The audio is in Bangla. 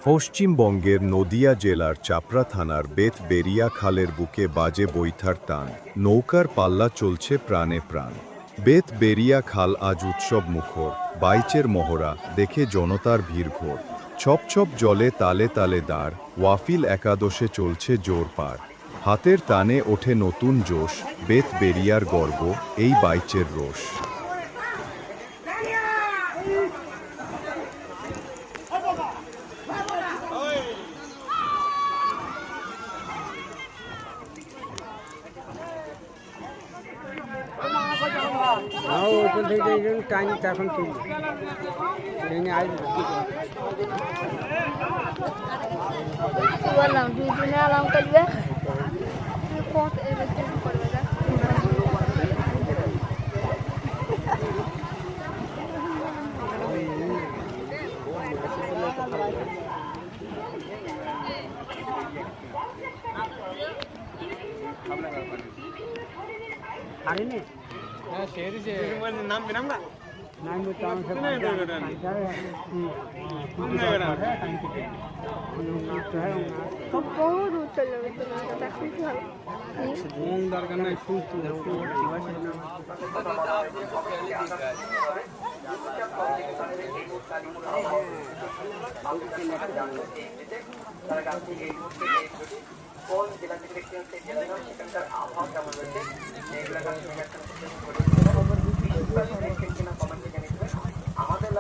পশ্চিমবঙ্গের নদিয়া জেলার চাপড়া থানার বেতবেরিয়া খালের বুকে বাজে বৈঠার টান, নৌকার পাল্লা চলছে প্রাণে প্রাণ। বেতবেরিয়া খাল আজ উৎসব মুখর, বাইচের মহড়া দেখে জনতার ভিড় ঘোর। ছপ ছপ জলে তালে তালে দাঁড়, ওয়াফিল একাদশে চলছে জোর পার। হাতের টানে ওঠে নতুন জোশ, বেতবেরিয়ার গর্ব এই বাইচের রোষ। ওপর থেকে টাইম তখন তুলবে বললাম 2 দিনে আলাম করবে কত করবে না আরে নে হ্যাঁ শেরি যে নাম বিনাম না নাম তো আমি সব বহুত উত্তর যাবে দেখুন কি হবে মন দরকার নাই সুস্থ কোন জেলা থেকে দেখছেন সেই জেলা সেখানকার আবহাওয়া কেমন রয়েছে এই এলাকার সঙ্গে একটা কমেন্ট করে আমাদের